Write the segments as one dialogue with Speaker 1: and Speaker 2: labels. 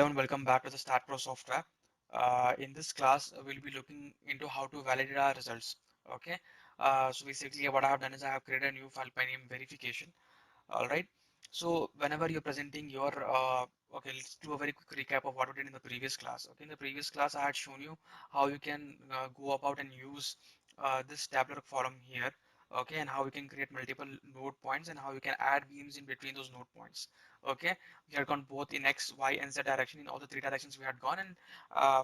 Speaker 1: Hello and welcome back to the Staad Pro software. In this class, we'll be looking into how to validate our results. Okay. So basically, what I have done is I have created a new file by name verification. All right. So whenever you're presenting your, okay, let's do a very quick recap of what we did in the previous class. Okay. In the previous class, I had shown you how you can go about and use this tabular column here. Okay, and how we can create multiple node points and how you can add beams in between those node points. Okay, we had gone both in X, Y, and Z direction. In all the three directions we had gone, and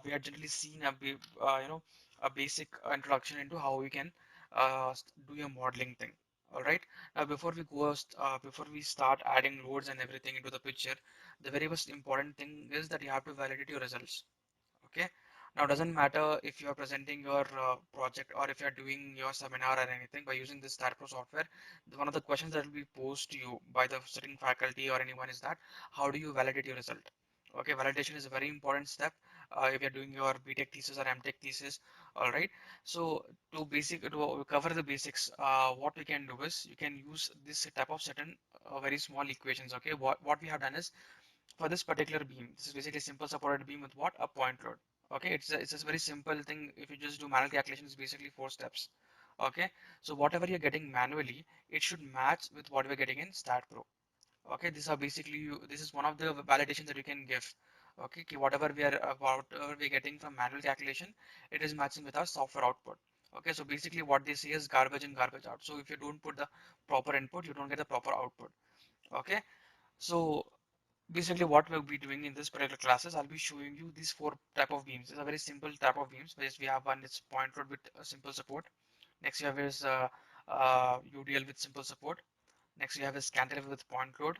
Speaker 1: we had generally seen a basic introduction into how we can do a modeling thing. All right. Now, before we start adding loads and everything into the picture, the very most important thing is that you have to validate your results. Okay. Now, doesn't matter if you are presenting your project or if you are doing your seminar or anything by using this Staad Pro software. One of the questions that will be posed to you by the sitting faculty or anyone is that how do you validate your result? Okay, validation is a very important step if you're doing your BTech thesis or MTech thesis. All right. So to cover the basics, what we can do is you can use this type of certain very small equations. Okay. What we have done is for this particular beam, this is basically a simple supported beam with what? A point load. Okay, it's a very simple thing. If you just do manual calculations, basically 4 steps. Okay, so whatever you're getting manually, it should match with what we're getting in Staad Pro. Okay, these are basically this is one of the validations that you can give. Okay, whatever we're getting from manual calculation, it is matching with our software output. Okay, so basically what they say is garbage in, garbage out. So if you don't put the proper input, you don't get the proper output. Okay, so basically what we'll be doing in this particular classes, I'll be showing you these 4 type of beams. It's a very simple type of beams. Which we have one, it's point load with a simple support. Next you have is UDL with simple support. Next you have is cantilever with point load.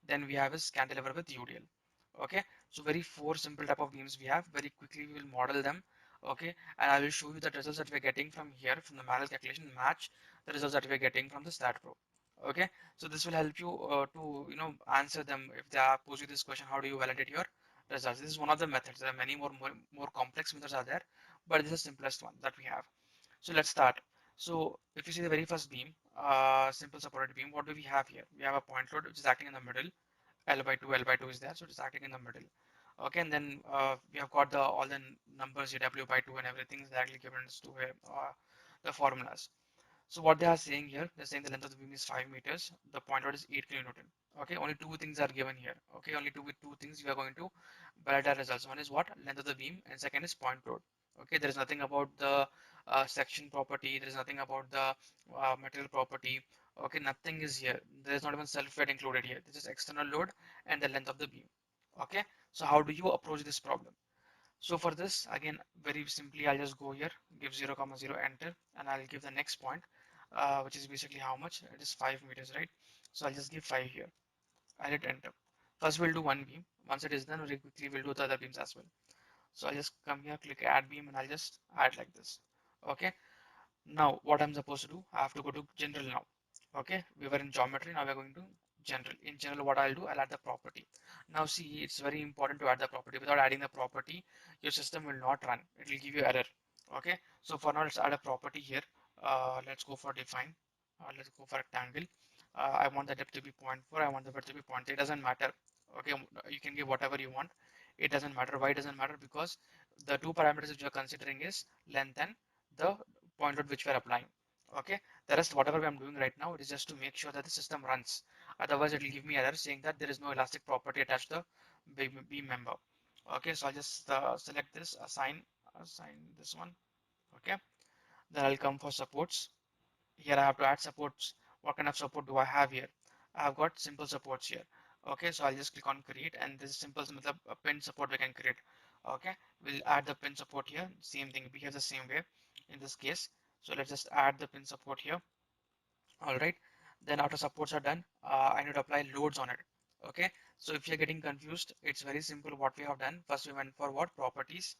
Speaker 1: Then we have is cantilever with UDL. Okay, so very 4 simple type of beams we have. Very quickly we will model them. Okay, and I will show you the results that we're getting from here from the manual calculation match the results that we're getting from the Staad Pro. Okay, so this will help you to answer them if they are pose you this question, how do you validate your results? This is one of the methods. There are many more complex methods are there, but this is the simplest one that we have. So let's start. So if you see the very first beam, simple supported beam, what do we have here? We have a point load which is acting in the middle. L by 2 is there, so it's acting in the middle. Okay, and then we have got the all the numbers here, W by 2 and everything is directly given to the formulas. So what they are saying here, they're saying the length of the beam is 5 meters, the point load is 8 kilonewton. Okay, only 2 things are given here. Okay, only two things you are going to validate our results. One is what? Length of the beam, and second is point load. Okay, there is nothing about the section property, there is nothing about the material property. Okay, nothing is here. There is not even self-weight included here. This is external load and the length of the beam. Okay, so how do you approach this problem? So for this, again, very simply, I'll just go here, give 0, 0, enter, and I'll give the next point, which is basically how much? It is 5 meters, right? So I'll just give 5 here. I'll hit enter. First, we'll do one beam. Once it is done, very quickly, we'll do the other beams as well. So I'll just come here, click add beam, and I'll just add like this. Okay. Now, what I'm supposed to do, I have to go to general now. Okay. We were in geometry, now we're going to general. In general, what I'll do, I'll add the property. Now see, it's very important to add the property. Without adding the property, your system will not run. It will give you error. Okay. So for now, let's add a property here. Let's go for define. Let's go for rectangle. I want the depth to be 0.4. I want the width to be 0.3. It doesn't matter. Okay. You can give whatever you want. It doesn't matter. Why it doesn't matter? Because the 2 parameters which you are considering is length and the point load which we are applying. Okay. The rest, whatever I'm doing right now, it is just to make sure that the system runs. Otherwise, it will give me error saying that there is no elastic property attached to the beam member. Okay, so I'll just select this, assign this one. Okay, then I'll come for supports. Here I have to add supports. What kind of support do I have here? I have got simple supports here. Okay, so I'll just click on create, and this is simple a pin support we can create. Okay, we'll add the pin support here. Same thing, behave the same way in this case. So let's just add the pin support here. All right, then after supports are done, I need to apply loads on it. Okay, so if you're getting confused, it's very simple. What we have done, first we went for what? Properties.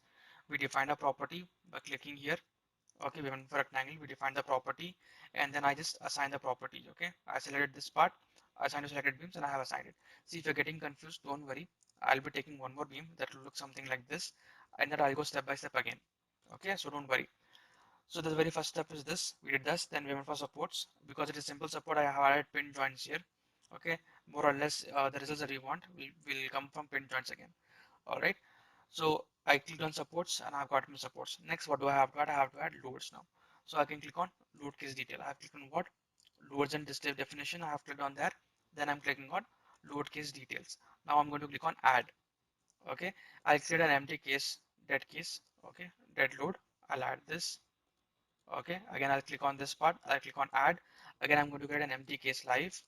Speaker 1: We defined a property by clicking here. Okay, we went for rectangle, we defined the property, and then I just assign the property. Okay, I selected this part, I assigned to selected beams, and I have assigned it. See, if you're getting confused, don't worry, I'll be taking one more beam that will look something like this, and then I'll go step by step again. Okay, so don't worry. So the very first step is this. We did this, then we went for supports. Because it is simple support, I have added pin joints here. Okay, more or less the results that we want will come from pin joints again. All right. So I clicked on supports and I've got my supports. Next, what do I have to add? I have to add loads now. So I can click on load case detail. I have clicked on what? Loads and display definition. I have clicked on that. Then I'm clicking on load case details. Now I'm going to click on add. Okay. I'll create an empty case, dead case. Okay. Dead load. I'll add this. Okay. Again, I'll click on this part. I'll click on add. Again, I'm going to create an empty case live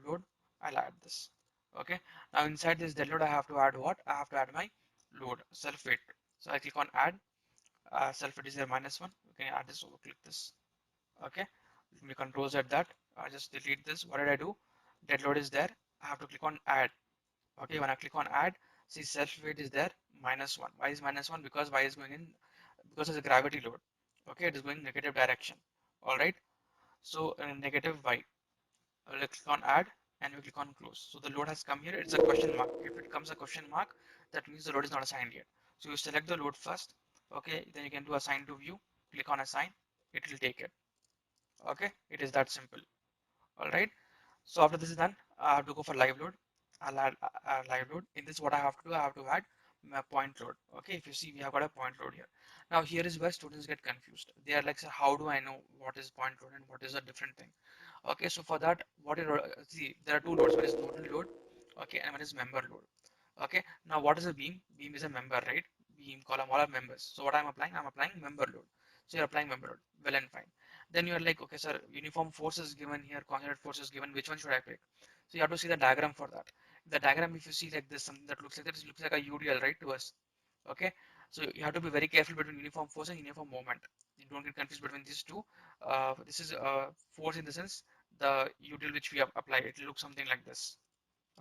Speaker 1: load. I'll add this. Okay. Now inside this dead load, I have to add what? I have to add my load self weight. So I click on add. Self weight is there -1. You can add this over, click this. Okay. Let me control Z that. I just delete this. What did I do? Dead load is there. I have to click on add. Okay. When I click on add, see self weight is there -1. Why is -1? Because y is going in, because it's a gravity load. Okay. It is going negative direction. All right. So negative y. Let's click on add and we click on close. So the load has come here. It's a question mark. If it comes a question mark, that means the load is not assigned yet. So you select the load first. Okay, then you can do assign to view. Click on assign. It will take it. Okay, it is that simple. All right. So after this is done, I have to go for live load. I'll add live load. In this, what I have to do, I have to add my point load. Okay, if you see, we have got a point load here. Now here is where students get confused. They are like, "Sir, how do I know what is point load and what is a different thing?" Okay, so for that, what is see, there are two loads. One is nodal load, okay, and one is member load. Okay, now what is a beam? Beam is a member, right? Beam, column, all are members. So what I'm applying? I'm applying member load. So you're applying member load. Well and fine. Then you're like, okay, sir, uniform force is given here, constant force is given. Which one should I pick? So you have to see the diagram for that. The diagram, if you see like this, something that looks like this, looks like a UDL, right, to us. Okay, so you have to be very careful between uniform force and uniform moment. You don't get confused between these two. This is force in the sense the util which we have applied. It looks something like this.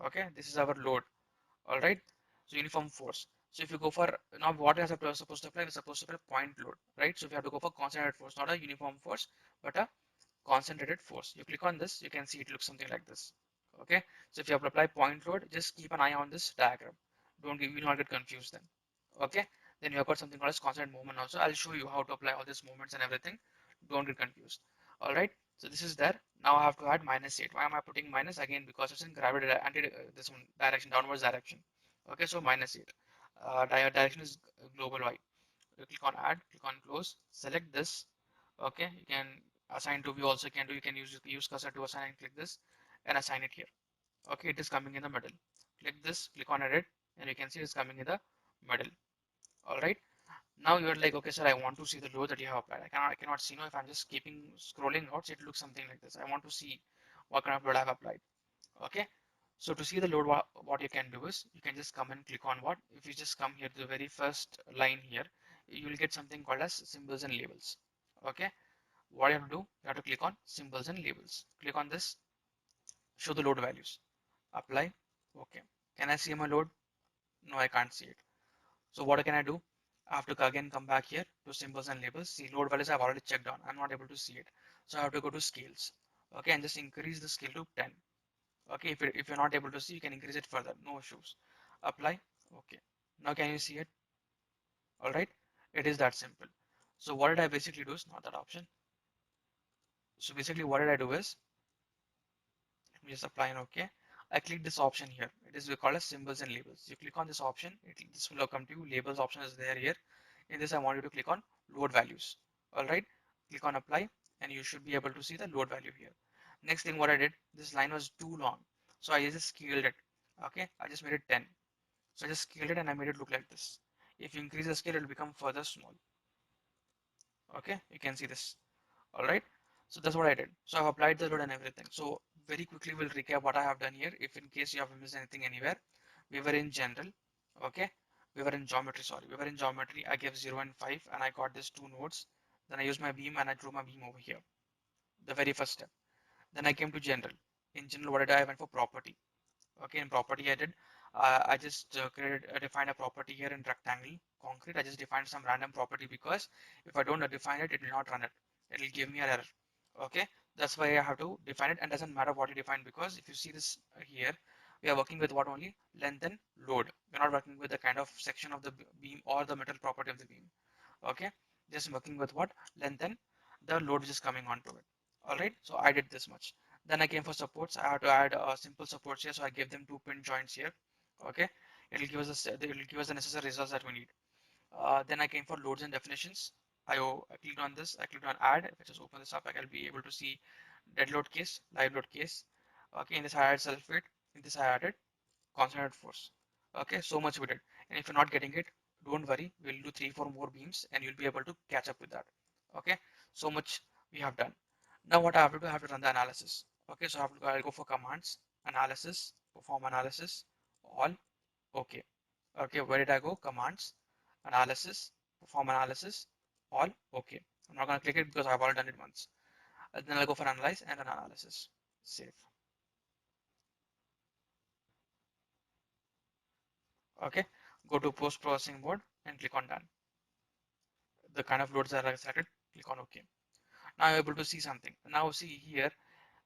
Speaker 1: Okay, this is our load. All right. So uniform force. So if you go for now, what is supposed to apply? We're supposed to apply point load, right? So we have to go for concentrated force, not a uniform force, but a concentrated force. You click on this, you can see it looks something like this. Okay. So if you have to apply point load, just keep an eye on this diagram. Don't get, you will not get confused then. Okay. Then you have got something called as constant movement also. I'll show you how to apply all these movements and everything. Don't get confused. All right. So this is there. Now I have to add -8. Why am I putting minus? Again, because it's in gravity anti this one direction, downwards direction. Okay, so -8. Direction is global y. You click on add, click on close, select this. Okay, you can assign to view also can do. You can use cursor to assign and click this and assign it here. Okay, it is coming in the middle. Click this, click on edit, and you can see it's coming in the middle. All right. Now you're like, okay, sir, I want to see the load that you have applied. I cannot see now if I'm just keeping scrolling out, it looks something like this. I want to see what kind of load I've applied. Okay. So to see the load, what you can do is you can just come and click on what? If you just come here to the very first line here, you will get something called as symbols and labels. Okay. What you have to do, you have to click on symbols and labels. Click on this, show the load values, apply. Okay. Can I see my load? No, I can't see it. So what can I do? I have to again come back here to symbols and labels. See load values I've already checked on. I'm not able to see it. So I have to go to scales. Okay, and just increase the scale to 10. Okay, if you're not able to see, you can increase it further. No issues. Apply. Okay. Now can you see it? All right. It is that simple. So what did I basically do is not that option. So basically what did I do is let me just apply an OK. I click this option here. It is we call as symbols and labels. You click on this option. This will come to you. Labels option is there here. In this, I want you to click on load values. All right. Click on apply, and you should be able to see the load value here. Next thing, what I did, this line was too long, so I just scaled it. Okay, I just made it 10. So I just scaled it and I made it look like this. If you increase the scale, it will become further small. Okay, you can see this. All right. So that's what I did. So I've applied the load and everything. So very quickly we'll recap what I have done here. If in case you have missed anything anywhere, we were in general. Okay. We were in geometry. Sorry, we were in geometry. I gave 0 and 5 and I got these two nodes. Then I used my beam and I drew my beam over here. The very first step. Then I came to general. In general, what did I went for property. Okay, in property I did. I just defined a property here in rectangle concrete. I just defined some random property because if I don't define it, it will not run it. It will give me an error. Okay, that's why I have to define it, and doesn't matter what you define because if you see this here, we are working with what only length and load. We're not working with the kind of section of the beam or the metal property of the beam. Okay, just working with what length and the load which is coming onto it. All right, so I did this much. Then I came for supports. I had to add simple supports here, so I gave them two pin joints here. Okay, It will give us the necessary results that we need. Then I came for loads and definitions. I clicked on this. I clicked on add. If I just open this up, I will be able to see dead load case, live load case. Okay, in this I added self weight. In this I added concentrated force. Okay, so much we did. And if you're not getting it, don't worry. We'll do 3 4 more beams, and you'll be able to catch up with that. Okay, so much we have done. Now what I have to do, I have to run the analysis. Okay, so I'll go for commands, analysis, perform analysis, all. Okay. Okay, where did I go? Commands, analysis, perform analysis, all. Okay. I'm not going to click it because I've already done it once. And then I'll go for analyze and run analysis. Save. Okay. Go to post processing mode and click on done. The kind of loads that are selected, click on OK. Now I'm able to see something. Now see here,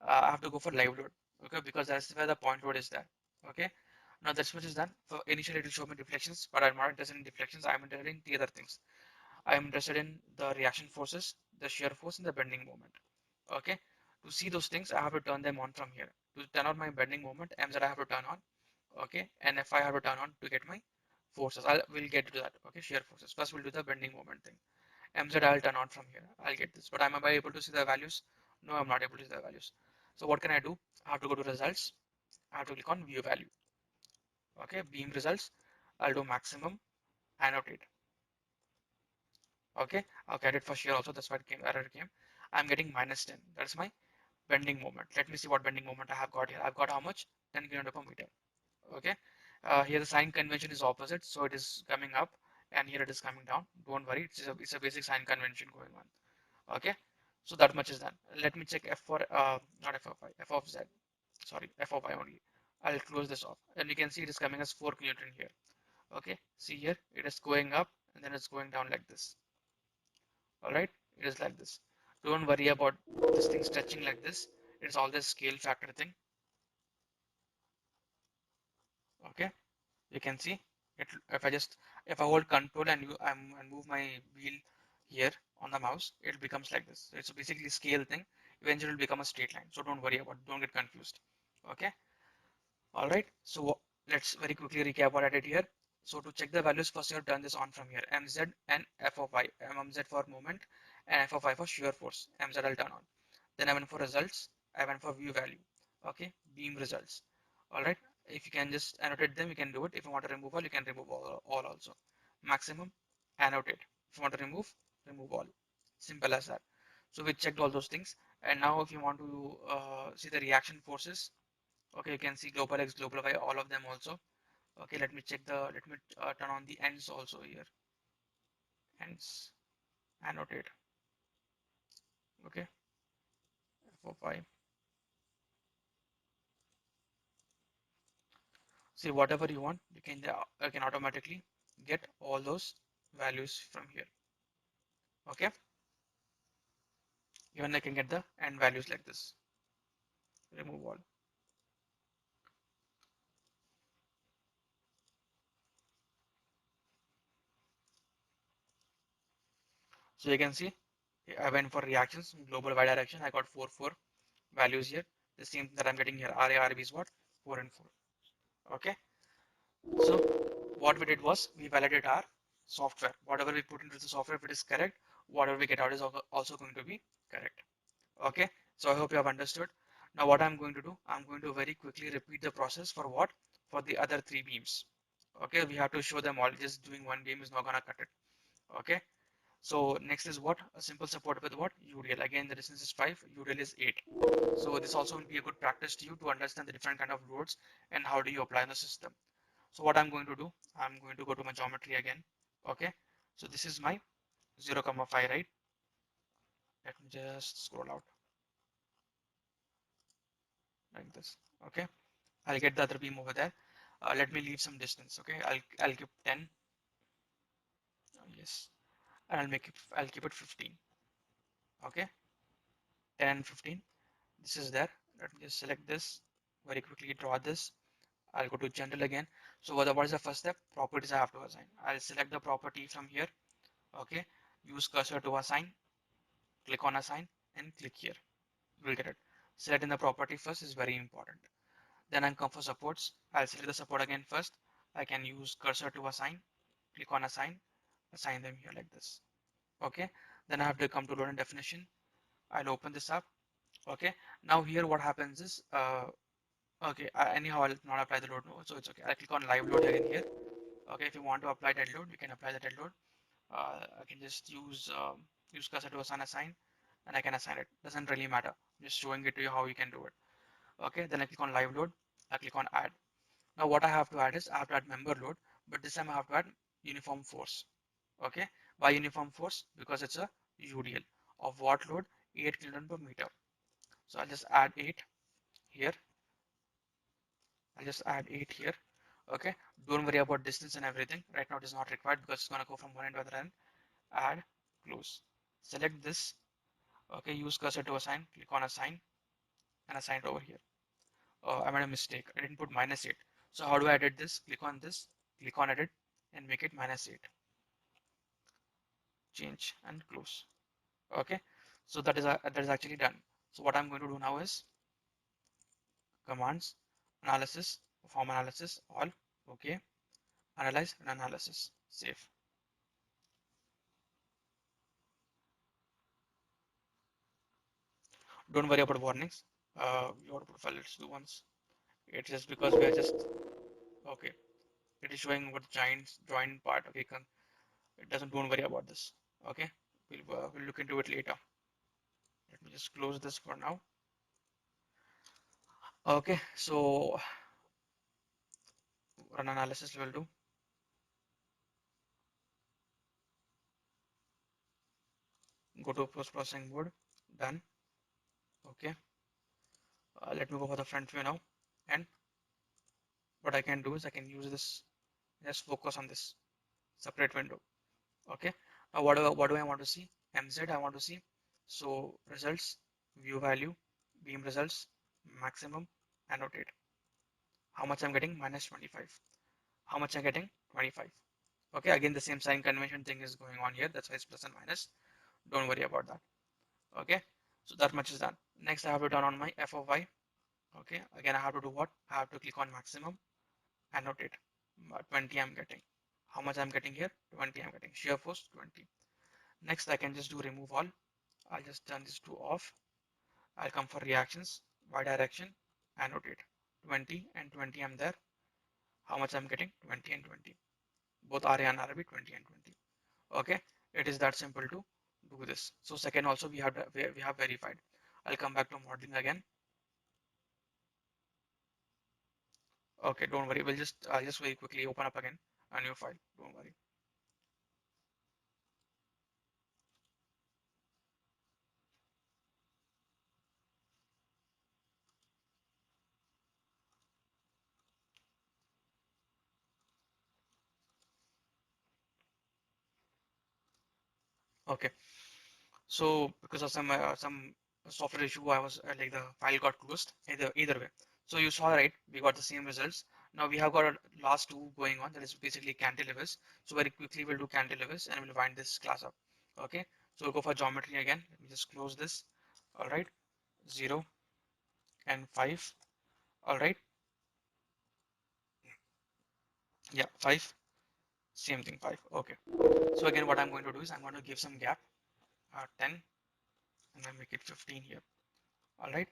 Speaker 1: I have to go for live load. Okay, because that's where the point load is there. Okay. Now that's what is done. For initially it will show me deflections, but I'm not interested in deflections. I'm interested in the other things. I am interested in the reaction forces, the shear force, and the bending moment. Okay, to see those things, I have to turn them on from here. To turn on my bending moment, MZ I have to turn on. Okay, and if I have to turn on to get my forces, we'll get to that. Okay, shear forces. First, we'll do the bending moment thing. MZ I'll turn on from here. I'll get this, but am I able to see the values? No, I'm not able to see the values. So what can I do? I have to go to results. I have to click on view value. Okay, beam results. I'll do maximum, annotate. Okay, I'll get it for shear also. That's why it came error came. I'm getting -10. That's my bending moment. Let me see what bending moment I have got here. I've got how much? 10 kN per meter. Okay. Here the sign convention is opposite, so it is coming up, and here it is coming down. Don't worry, it's a basic sign convention going on. Okay. So that much is done. Let me check F for not F of I, F of Z. Sorry, F of I only. I'll close this off, and you can see it is coming as 4 kN here. Okay. See here, it is going up, and then it's going down like this. All right, it is like this. Don't worry about this thing stretching like this. It's all this scale factor thing. Okay, you can see it. If I hold control and and move my wheel here on the mouse, it becomes like this. It's basically scale thing. Eventually it will become a straight line, so don't worry about it. Don't get confused. Okay. All right, so let's very quickly recap what I did here. So to check the values, first you have done this on from here, mz and f of I, mz for moment and f of I for shear force. Mz I'll turn on. Then I went for results. I went for view value. Okay, beam results. All right, if you can just annotate them, you can do it. If you want to remove all, you can remove all also. Maximum, annotate. If you want to remove all. Simple as that. So we checked all those things. And now if you want to see the reaction forces, okay, you can see global X, global Y, all of them also. Okay, let me turn on the ends also here. Ends, annotate. Okay, for 5. See whatever you want, you can automatically get all those values from here. Okay, even I can get the end values like this. Remove all. So you can see I went for reactions, global Y direction. I got 4 values here. The same that I'm getting here. RA, RB is what? 4 and 4. Okay. So what we did was we validated our software. Whatever we put into the software, if it is correct, whatever we get out is also going to be correct. Okay, so I hope you have understood. Now what I'm going to do, I'm going to very quickly repeat the process for what? For the other 3 beams. Okay, we have to show them all. Just doing one beam is not gonna cut it. Okay, so next is what? A simple support with what? UDL. Again, the distance is 5, UDL is 8. So this also will be a good practice to you to understand the different kind of loads and how do you apply in the system. So what I'm going to do, I'm going to go to my geometry again. Okay, so this is my 0, 5, right? Let me just scroll out like this. Okay, I'll get the other beam over there. Let me leave some distance. Okay, I'll keep 10. Yes, and I'll keep it 15. Okay, 10 and 15. This is there. Let me just select this. Very quickly draw this. I'll go to general again. So what is the first step? Properties I have to assign. I'll select the property from here. Okay, use cursor to assign. Click on assign and click here. You will get it. Selecting the property first is very important. Then I'll come for supports. I'll select the support again first. I can use cursor to assign, click on assign them here like this. Okay, then I have to come to load and definition. I'll open this up. Okay, now here what happens is, okay, anyhow I'll not apply the load node, so it's okay. I'll click on live load again here. Okay, if you want to apply dead load, you can apply the dead load. I can just use cursor to assign, and I can assign it. Doesn't really matter. I'm just showing it to you how you can do it. Okay, then I click on live load. I click on add. Now what I have to add is I have to add member load, but this time I have to add uniform force. Okay, why uniform force? Because it's a UDL of what load? 8 kilonewton per meter. So I'll just add 8 here. I'll just add 8 here. Okay, don't worry about distance and everything. Right now it is not required because it's going to go from one end to the other end. Add, close. Select this. Okay, use cursor to assign. Click on assign and assign it over here. I made a mistake. I didn't put -8. So how do I edit this? Click on this, click on edit and make it -8. Change and close. Okay, so that is actually done. So what I'm going to do now is commands, analysis, perform analysis, all. Okay, analyze and analysis. Save. Don't worry about warnings. Your profile, let's do once. It's just because we are just okay. It is showing what joint part. Okay, it doesn't. Don't worry about this. Okay, we'll look into it later. Let me just close this for now. Okay, so run analysis level 2. Go to post processing mode. Done. Okay. Let me go for the front view now. And what I can do is I can use this. Just focus on this separate window. Okay. Now what do I want to see? MZ I want to see. So results, view value, beam results, maximum, annotate. How much I'm getting? -25. How much I'm getting? 25. Okay, again the same sign convention thing is going on here. That's why it's plus and minus. Don't worry about that. Okay, so that much is done. Next I have to turn on my f of y. Okay, again I have to do what? I have to click on maximum, annotate. 20 I'm getting. How much I'm getting here? 20 I'm getting. Shear force 20. Next I can just do remove all. I'll just turn this to off. I'll come for reactions, y direction, annotate. 20 and 20 I'm there. How much I'm getting? 20 and 20. Both RA and RB 20 and 20. Okay, it is that simple to do this. So second also we have verified. I'll come back to modeling again. Okay, don't worry. I'll just very quickly open up again a new file. Don't worry. Okay, so because of some software issue, I was like the file got closed. Either way. So you saw right, we got the same results. Now we have got a last two going on. That is basically cantilevers. So very quickly we'll do cantilevers and we'll wind this class up. Okay, so we'll go for geometry again. Let me just close this. All right, 0 and 5. All right, yeah, 5. Same thing, 5. Okay. So again, what I'm going to do is I'm going to give some gap, 10, and then make it 15 here. All right.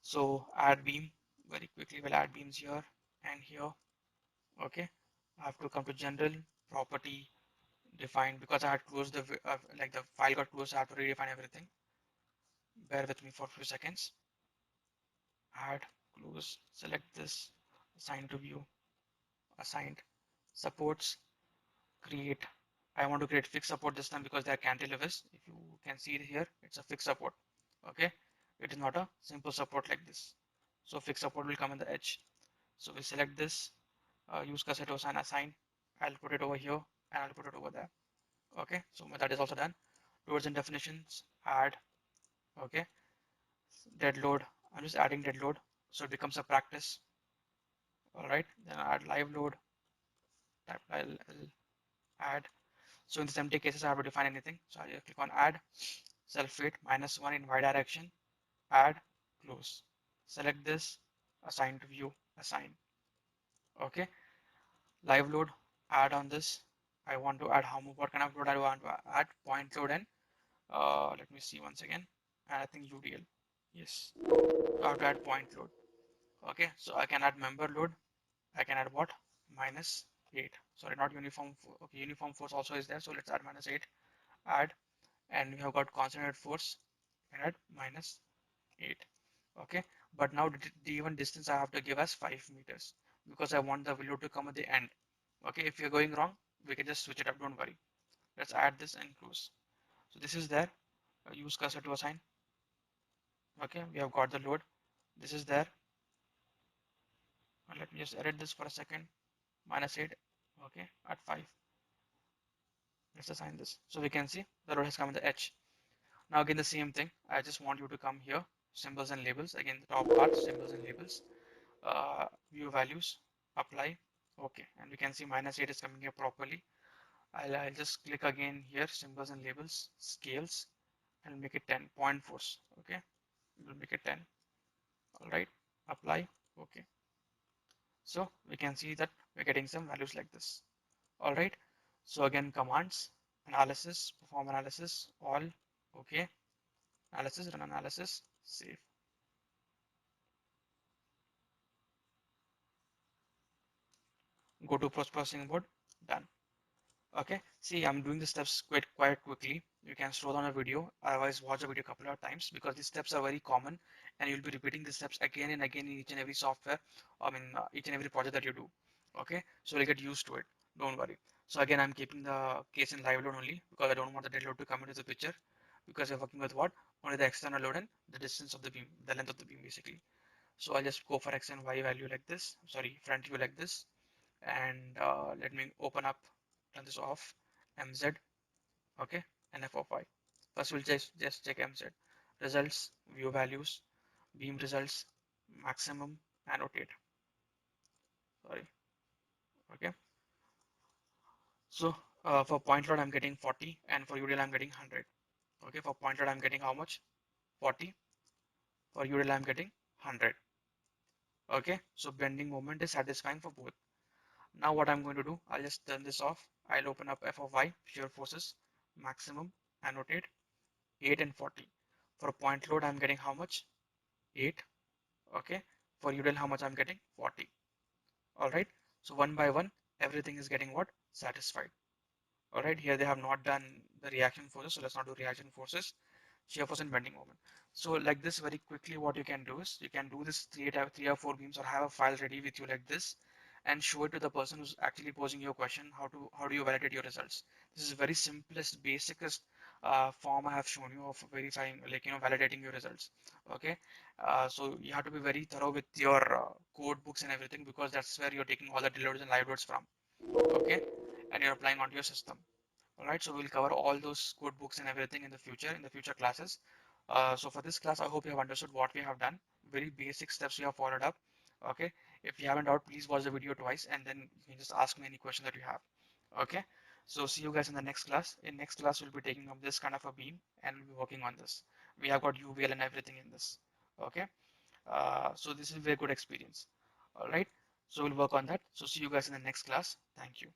Speaker 1: So add beam very quickly. We'll add beams here and here. Okay. I have to come to general property define because I had closed the like the file got closed. I have to redefine everything. Bear with me for a few seconds. Add, close, select this, assign to view, assigned, supports, create. I want to create fixed support this time because they are cantilevers. If you can see it here, it's a fixed support. Okay, it is not a simple support like this. So fixed support will come in the edge. So we select this, use cursor to assign. I'll put it over here and I'll put it over there. Okay, so that is also done. Loads and definitions, add. Okay, dead load. I'm just adding dead load so it becomes a practice. All right, then I add live load. I'll add. So in these empty cases, I have to define anything. So I click on add, self weight -1 in y direction, add, close. Select this, assign to view, assign. Okay. live load, add on this. I want to add what kind of load I want to add, point load, and let me see once again. And I think UDL. Yes, I have to add point load. Okay, so I can add member load. I can add what? Minus 8. Sorry, not uniform. Okay, uniform force also is there. So let's add minus 8. Add, and we have got concentrated force. And add minus 8. Okay, but now the even distance I have to give as 5 meters because I want the value to come at the end. Okay, if you're going wrong, we can just switch it up. Don't worry. Let's add this and close. So this is there. Use cursor to assign. Okay, we have got the load. This is there. And let me just edit this for a second. Minus 8. Okay, at 5. Let's assign this. So we can see the load has come in the edge. Now again the same thing. I just want you to come here. Symbols and labels. Again the top part, symbols and labels. View values. Apply. Okay, and we can see minus 8 is coming here properly. I'll just click again here, symbols and labels, scales, and make it 10, point force. Okay, we'll make it 10. All right, apply. Okay, so we can see that we're getting some values like this. All right, so again, commands, analysis, perform analysis, all. Okay, analysis, run analysis, save. Go to post processing mode, done. Okay, see, I'm doing the steps quite quickly. You can slow down a video, otherwise watch the video a couple of times because these steps are very common and you'll be repeating the steps again and again in each and every software, each and every project that you do. Okay, so you'll get used to it. Don't worry. So again, I'm keeping the case in live load only because I don't want the dead load to come into the picture because you're working with what? Only the external load and the distance of the beam, the length of the beam basically. So I'll just go for X and Y value like this, sorry, front view like this, and let me open up, turn this off, MZ, okay, and FOI. First we'll just check MZ. Results, view values, beam results, maximum, annotate. Sorry, okay. So for point load I'm getting 40 and for UDL I'm getting 100. Okay, for point load I'm getting how much? 40. For UDL I'm getting 100. Okay, so bending moment is satisfying for both. Now what I'm going to do, I'll just turn this off. I'll open up F of Y, shear forces, maximum, annotate, 8 and 40. For point load, I'm getting how much? 8. Okay. For UDL, how much I'm getting? 40. Alright. So one by one, everything is getting what? Satisfied. Alright. Here they have not done the reaction forces. So let's not do reaction forces. Shear force and bending moment. So like this very quickly what you can do is you can do this three or four beams or have a file ready with you like this and show it to the person who's actually posing your question how do you validate your results. This is very simplest basicest form I have shown you of verifying validating your results. Okay, so you have to be very thorough with your code books and everything because that's where you're taking all the deloads and live loads from. Okay, and you're applying onto your system. Alright, so we'll cover all those code books and everything in the future classes. So for this class, I hope you have understood what we have done. Very basic steps we have followed up. Okay, if you haven't doubt, please watch the video twice and then you can just ask me any question that you have. Okay, so see you guys in the next class. In next class, we'll be taking up this kind of a beam and we'll be working on this. We have got UVL and everything in this. Okay, so this is a very good experience. Alright, so we'll work on that. So see you guys in the next class. Thank you.